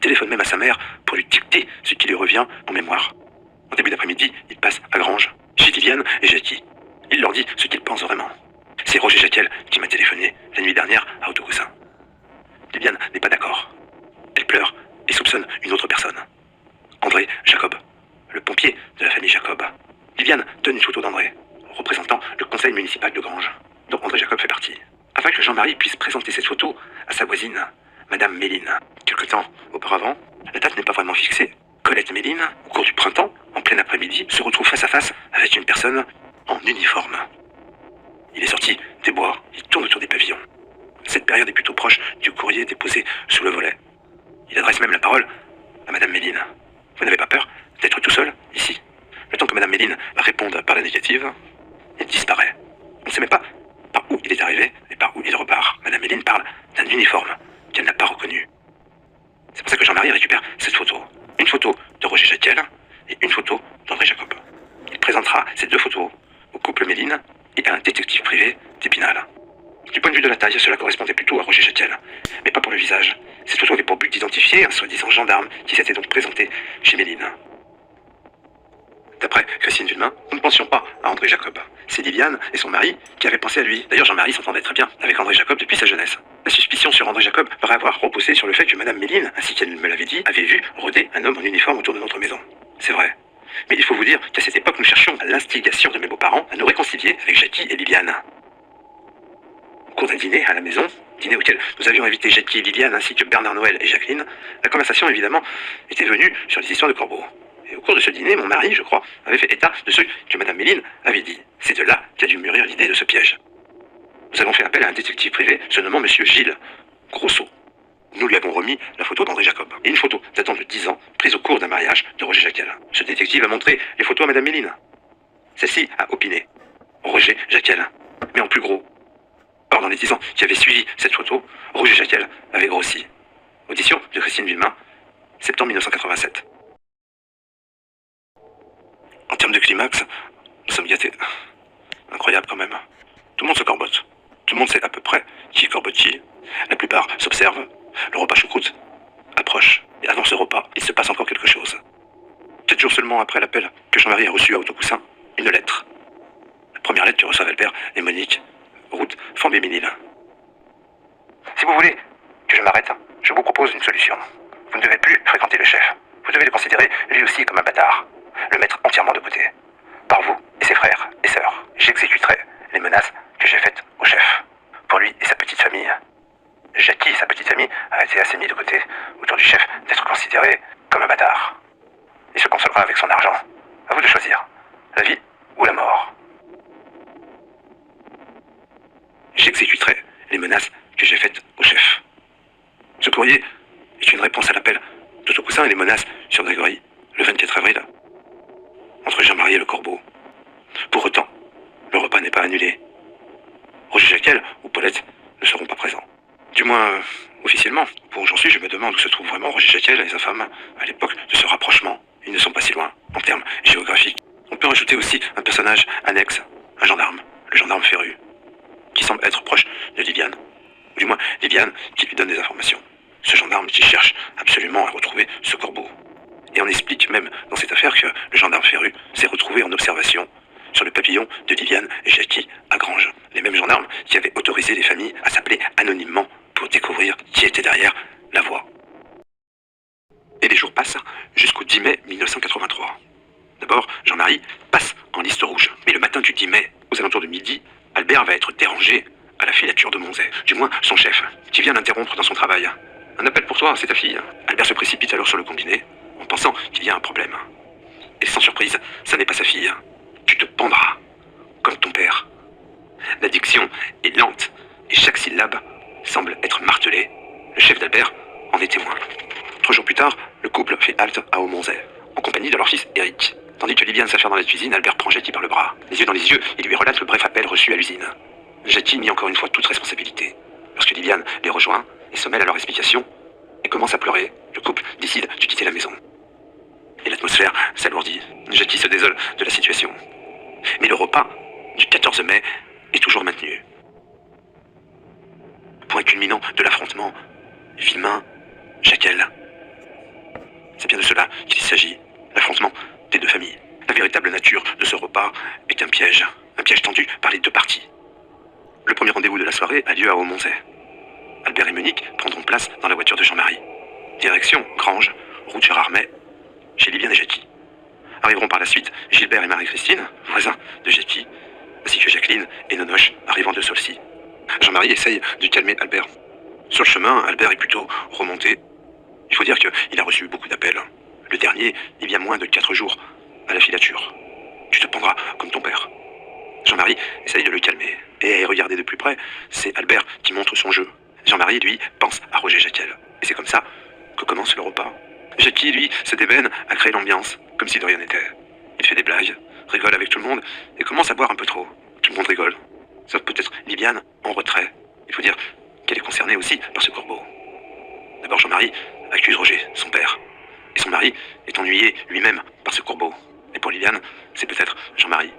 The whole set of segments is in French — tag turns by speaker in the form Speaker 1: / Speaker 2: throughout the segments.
Speaker 1: téléphone même à sa mère pour lui dicter ce qui lui revient en mémoire. En début d'après-midi, il passe à Granges, chez Viviane et Jackie. Il leur dit ce qu'il pense vraiment. C'est Roger Jaquel qui m'a téléphoné la nuit dernière à Autocoussin. Viviane n'est pas d'accord. Elle pleure et soupçonne une autre personne. André Jacob, le pompier de la famille Jacob. Viviane donne une photo d'André, représentant le conseil municipal de Granges, dont André Jacob fait partie, afin que Jean-Marie puisse présenter cette photo à sa voisine, Madame Méline. Quelque temps auparavant, la date n'est pas vraiment fixée. Colette Méline, au cours du printemps, en plein après-midi, se retrouve face à face avec une personne en uniforme. Il est sorti des bois, il tourne autour des pavillons. Cette période est plutôt proche du courrier déposé sous le volet. Il adresse même la parole à Madame Méline. Vous n'avez pas peur d'être tout seul, ici? Le temps que Madame Méline réponde par la négative, il disparaît. On ne sait même pas par où il est arrivé et par où il repart. Madame Méline parle d'un uniforme qu'elle n'a pas reconnu. C'est pour ça que Jean-Marie récupère cette photo. Une photo de Roger Jaquel et une photo d'André Jacob. Il présentera ces deux photos au couple Méline et à un détective privé d'Épinal. Du point de vue de la taille, cela correspondait plutôt à Roger Jaquel, mais pas pour le visage. Cette photo avait pour but d'identifier un soi-disant gendarme qui s'était donc présenté chez Méline. D'après Christine Villemain, nous ne pensions pas à André Jacob. C'est Viviane et son mari qui avaient pensé à lui. D'ailleurs, Jean-Marie s'entendait très bien avec André Jacob depuis sa jeunesse. La suspicion sur André Jacob paraît avoir reposé sur le fait que Madame Méline, ainsi qu'elle me l'avait dit, avait vu rôder un homme en uniforme autour de notre maison. C'est vrai. Mais il faut vous dire qu'à cette époque, nous cherchions à l'instigation de mes beaux-parents à nous réconcilier avec Jackie et Viviane. Au cours d'un dîner à la maison, dîner auquel nous avions invité Jackie et Viviane ainsi que Bernard Noël et Jacqueline, la conversation évidemment était venue sur les histoires de corbeaux. Et au cours de ce dîner, mon mari, je crois, avait fait état de ce que Madame Méline avait dit. C'est de là qu'a dû mûrir l'idée de ce piège. Nous avons fait appel à un détective privé se nommant Monsieur Gilles Grosso. Nous lui avons remis la photo d'André Jacob. Et une photo datant de 10 ans, prise au cours d'un mariage de Roger Jaquel. Ce détective a montré les photos à Madame Méline. Celle-ci a opiné. Roger Jaquel, mais en plus gros. Or, dans les 10 ans qui avaient suivi cette photo, Roger Jaquel avait grossi. Audition de Christine Villemain, septembre 1987. En termes de climax, nous sommes gâtés. Incroyable quand même. Tout le monde se corbote. Tout le monde sait à peu près qui corbote qui. La plupart s'observent. Le repas choucroute approche. Et avant ce repas, il se passe encore quelque chose. 4 jours seulement après l'appel que Jean-Marie a reçu à Autocoussin, une lettre. La première lettre que reçoivent Albert et Monique, route Fambé-Ménil. Si vous voulez que je m'arrête, je vous propose une solution. Vous ne devez plus fréquenter le chef. Vous devez le considérer lui aussi comme un bâtard. Le mettre entièrement de côté. Par vous et ses frères et sœurs, j'exécuterai les menaces que j'ai faites au chef. Pour lui et sa petite famille. Jackie et sa petite famille a été assez mis de côté autour du chef d'être considéré comme un bâtard. Il se consolera avec son argent. À vous de choisir. La vie ou la mort. J'exécuterai les menaces que j'ai faites au chef. Ce courrier est une réponse à l'appel d'Autocoussin et les menaces sur Grégory le 24 avril. Entre Jean-Marie et le corbeau. Pour autant, le repas n'est pas annulé. Roger Jaquel ou Paulette ne seront pas présents. Du moins, officiellement. Pour où j'en suis, je me demande où se trouve vraiment Roger Jaquel et sa femme à l'époque de ce rapprochement. Ils ne sont pas si loin, en termes géographiques. On peut rajouter aussi un personnage annexe, un gendarme, le gendarme Ferru, qui semble être proche de Viviane. Ou du moins, Viviane qui lui donne des informations. Ce gendarme qui cherche absolument à retrouver ce corbeau. Et on explique même dans cette affaire que le gendarme Ferru s'est retrouvé en observation sur le pavillon de Viviane et Jackie à Granges. Les mêmes gendarmes qui avaient autorisé les familles à s'appeler anonymement pour découvrir qui était derrière la voix. Et les jours passent jusqu'au 10 mai 1983. D'abord, Jean-Marie passe en liste rouge. Mais le matin du 10 mai, aux alentours de midi, Albert va être dérangé à la filature de Monzet. Du moins, son chef, qui vient l'interrompre dans son travail. Un appel pour toi, c'est ta fille. Albert se précipite alors sur le combiné, en pensant qu'il y a un problème. Et sans surprise, ça n'est pas sa fille. Tu te pendras, comme ton père. La diction est lente, et chaque syllabe semble être martelée. Le chef d'Albert en est témoin. 3 jours plus tard, le couple fait halte à Aumonzet, en compagnie de leur fils Eric. Tandis que Viviane s'affaire dans la cuisine, Albert prend Jackie par le bras. Les yeux dans les yeux, il lui relate le bref appel reçu à l'usine. Jackie nie encore une fois toute responsabilité. Lorsque Viviane les rejoint et se mêle à leur explication, et commence à pleurer, le couple décide de quitter la maison. Et l'atmosphère s'alourdit. Jackie se désole de la situation. Mais le repas du 14 mai est toujours maintenu. Point culminant de l'affrontement, Villemain, Jaquel, C'est bien de cela qu'il s'agit, l'affrontement des deux familles. La véritable nature de ce repas est un piège tendu par les deux parties. Le premier rendez-vous de la soirée a lieu à Aumonzey. Albert et Monique prendront place dans la voiture de Jean-Marie. Direction Granges, route Gérardmer, chez Liviane et Jackie. Arriveront par la suite Gilbert et Marie-Christine, voisins de Jackie, ainsi que Jacqueline et Nonoche, arrivant de Saulcy. Jean-Marie essaye de calmer Albert. Sur le chemin, Albert est plutôt remonté. Il faut dire qu'il a reçu beaucoup d'appels. Le dernier, il y a moins de 4 jours, à la filature. Tu te pendras comme ton père. Jean-Marie essaye de le calmer. Et regardez de plus près, c'est Albert qui montre son jeu. Jean-Marie, lui, pense à Roger Jacquel. Et c'est comme ça que commence le repas. Jackie, lui, se démène à créer l'ambiance, comme si de rien n'était. Il fait des blagues, rigole avec tout le monde, et commence à boire un peu trop. Tout le monde rigole. Sauf peut-être Liviane, en retrait. Il faut dire qu'elle est concernée aussi par ce corbeau. D'abord, Jean-Marie accuse Roger, son père. Et son mari est ennuyé lui-même par ce corbeau. Et pour Liviane, c'est peut-être Jean-Marie.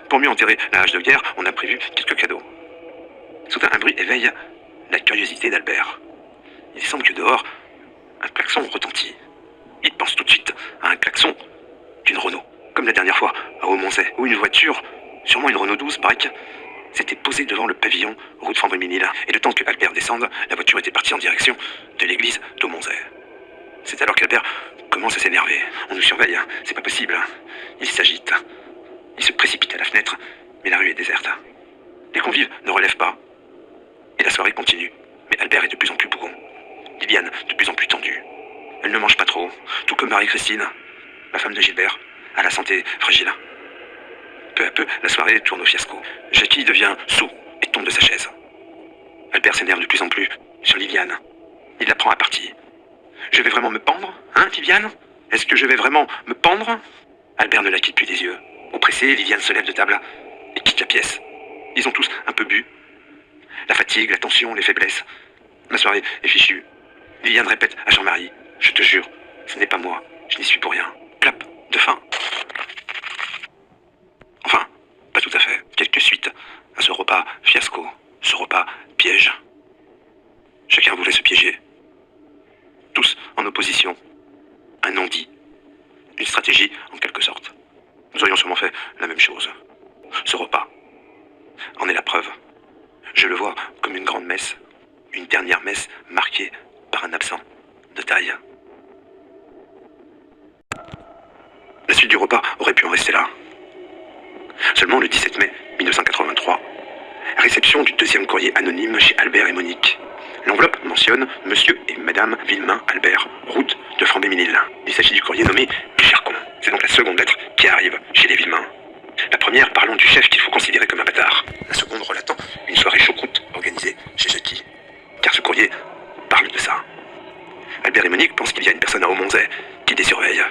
Speaker 1: Pour mieux enterrer la hache de guerre, on a prévu quelques cadeaux. Soudain, un bruit éveille la curiosité d'Albert. Il semble que dehors, un klaxon retentit. Il pense tout de suite à un klaxon d'une Renault, comme la dernière fois à Aumonzey, où une voiture, sûrement une Renault 12 break, s'était posée devant le pavillon route Fandry-Ménil. Et le temps que Albert descende, la voiture était partie en direction de l'église d'Aumonzey. C'est alors qu'Albert commence à s'énerver. On nous surveille, c'est pas possible. Il s'agite. Il se précipite à la fenêtre, mais la rue est déserte. Les convives ne relèvent pas. Et la soirée continue. Mais Albert est de plus en plus bougon. Liliane, de plus en plus tendue. Elle ne mange pas trop, tout comme Marie-Christine, la femme de Gilbert, à la santé fragile. Peu à peu, la soirée tourne au fiasco. Jackie devient sourd et tombe de sa chaise. Albert s'énerve de plus en plus sur Liviane. Il la prend à partie. Je vais vraiment me pendre, hein, Liviane? Est-ce que je vais vraiment me pendre? Albert ne la quitte plus des yeux. Oppressé, Liviane se lève de table et quitte la pièce. Ils ont tous un peu bu. La fatigue, la tension, les faiblesses. Ma soirée est fichue. Liviane répète à Jean-Marie. Je te jure, ce n'est pas moi. Je n'y suis pour rien. Clap de fin. Enfin, pas tout à fait. Quelques suites à ce repas fiasco. Ce repas piège. Chacun voulait se piéger. Tous en opposition. Un non-dit. Une stratégie en quelque sorte. Nous aurions sûrement fait la même chose. Ce repas en est la preuve. Je le vois comme une grande messe. Une dernière messe marquée par un absent de taille. La suite du repas aurait pu en rester là. Seulement le 17 mai 1983, réception du deuxième courrier anonyme chez Albert et Monique. L'enveloppe mentionne Monsieur et Madame Villemain Albert, route de Fandry-Ménil. Il s'agit du courrier nommé Chercon. C'est donc la seconde lettre qui arrive chez les Villemain. La première parlant du chef qu'il faut considérer comme un bâtard. La seconde relatant une soirée choucroute organisée chez Jackie. Car ce courrier parle de ça. Albert et Monique pensent qu'il y a une personne à Aumonzey qui les surveille.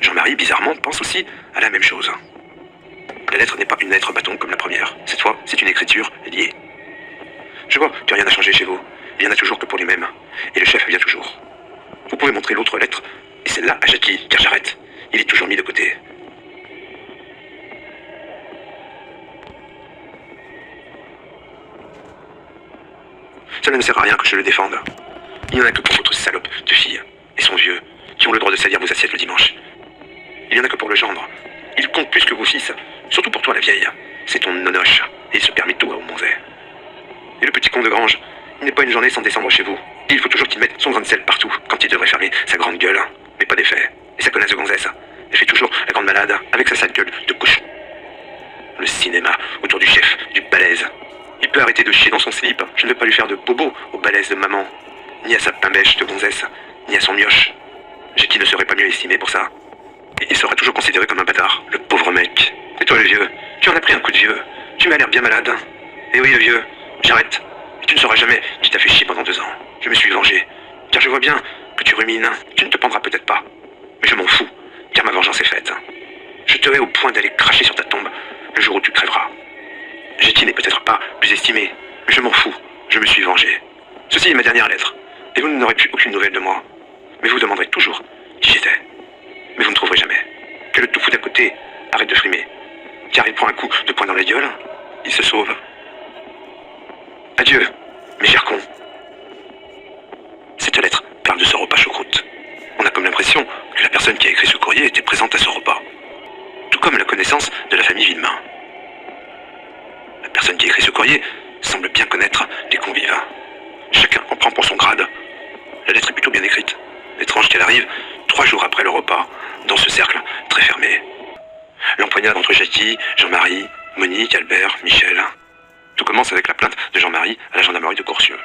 Speaker 1: Jean-Marie, bizarrement, pense aussi à la même chose. La lettre n'est pas une lettre bâton comme la première. Cette fois, c'est une écriture liée. Je vois que rien n'a changé chez vous. Il y en a toujours que pour les mêmes. Et le chef vient toujours. Vous pouvez montrer l'autre lettre, et celle-là à Jackie, car j'arrête. Il est toujours mis de côté. Cela ne sert à rien que je le défende. Il n'y en a que pour votre salope de fille et son vieux, qui ont le droit de salir vos assiettes le dimanche. Il n'y en a que pour le gendre. Il compte plus que vos fils. Surtout pour toi, la vieille. C'est ton nonoche, et il se permet tout à Aumonzey. Et le petit con de Granges, il n'est pas une journée sans descendre chez vous. Et il faut toujours qu'il mette son grain de sel partout, quand il devrait fermer sa grande gueule. Mais pas d'effet. Et sa connasse de gonzesse, elle fait toujours la grande malade, avec sa sale gueule de cochon. Le cinéma, autour du chef, du balèze. Il peut arrêter de chier dans son slip. Je ne veux pas lui faire de bobo au balèze de maman. Ni à sa pimbèche de gonzesse, ni à son mioche. Jackie ne serait pas mieux estimé pour ça. Et il sera toujours considéré comme un bâtard, le pauvre mec. Et toi le vieux, tu en as pris un coup de vieux. Tu m'as l'air bien malade. Et oui le vieux, j'arrête. Et tu ne sauras jamais qui t'a fait chier pendant 2 ans. Je me suis vengé. Car je vois bien que tu rumines. Tu ne te pendras peut-être pas. Mais je m'en fous, car ma vengeance est faite. Je te hais au point d'aller cracher sur ta tombe le jour où tu crèveras. Jackie n'est peut-être pas plus estimé, mais je m'en fous. Je me suis vengé. Ceci est ma dernière lettre. Et vous n'aurez plus aucune nouvelle de moi. Mais vous demanderez toujours qui j'étais. Mais vous ne trouverez jamais. Que le tout fou d'à côté arrête de frimer. Car il prend un coup de poing dans la gueule, il se sauve. Adieu, mes chers cons. Cette lettre parle de ce repas choucroute. On a comme l'impression la personne qui a écrit ce courrier était présente à ce repas, tout comme la connaissance de la famille Villemain. La personne qui a écrit ce courrier semble bien connaître les convives. Chacun en prend pour son grade. La lettre est plutôt bien écrite. Étrange qu'elle arrive 3 jours après le repas, dans ce cercle très fermé. L'empoignade entre Jackie, Jean-Marie, Monique, Albert, Michel. Tout commence avec la plainte de Jean-Marie à la gendarmerie de Courcieux.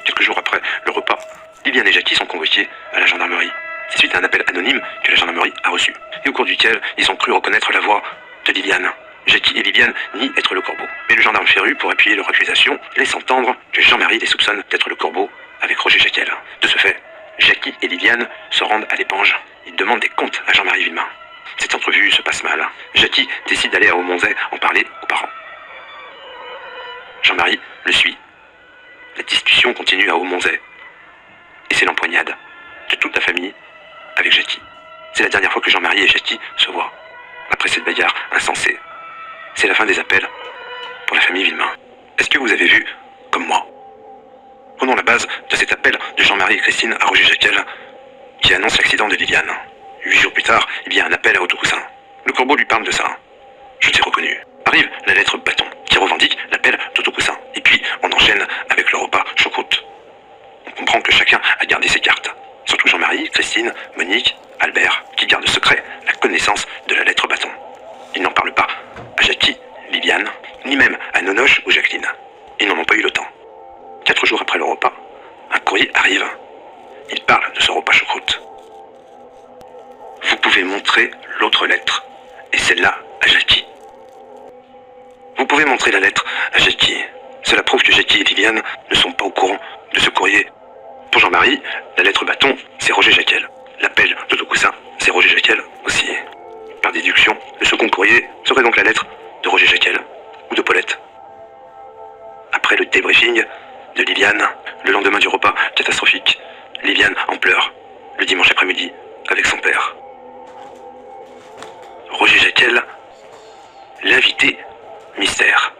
Speaker 1: Quelques jours après le repas, Liliane et Jackie sont convoqués à la gendarmerie. C'est suite à un appel anonyme que la gendarmerie a reçu, et au cours duquel ils ont cru reconnaître la voix de Liliane. Jackie et Liliane nient être le corbeau. Mais le gendarme Ferru, pour appuyer leur accusation, laisse entendre que Jean-Marie les soupçonne d'être le corbeau avec Roger Jacquel. De ce fait, Jackie et Liliane se rendent à l'épange. Ils demandent des comptes à Jean-Marie Villemain. Cette entrevue se passe mal. Jackie décide d'aller à Aumonzey en parler aux parents. Jean-Marie le suit. La discussion continue à Aumonzey. Et c'est l'empoignade de toute la famille avec Jackie. C'est la dernière fois que Jean-Marie et Jackie se voient. Après cette bagarre insensée, c'est la fin des appels pour la famille Villemain. Est-ce que vous avez vu, comme moi? Prenons la base de cet appel de Jean-Marie et Christine à Roger Jacquel, qui annonce l'accident de Liliane. 8 jours plus tard, il y a un appel à Autocoussin. Le corbeau lui parle de ça. Je t'ai reconnu. Arrive la lettre bâton, qui revendique l'appel d'Autocoussin. Et puis, on enchaîne avec le repas choucroute. On comprend que chacun a gardé ses cartes. Surtout Jean-Marie, Christine, Monique, Albert, qui gardent secret la connaissance de la lettre bâton. Ils n'en parlent pas à Jackie, Liliane, ni même à Nonoche ou Jacqueline. Ils n'en ont pas eu le temps. 4 jours après le repas, un courrier arrive. Il parle de ce repas choucroute. Vous pouvez montrer l'autre lettre, et celle-là à Jackie. Vous pouvez montrer la lettre à Jackie. Cela prouve que Jackie et Liliane ne sont pas au courant de ce courrier. Pour Jean-Marie, la lettre bâton, c'est Roger Jacquel. L'appel d'Autocoussin, c'est Roger Jacquel aussi. Par déduction, le second courrier serait donc la lettre de Roger Jacquel ou de Paulette. Après le débriefing de Liliane, le lendemain du repas catastrophique, Liliane en pleure, le dimanche après-midi, avec son père. Roger Jacquel, l'invité mystère.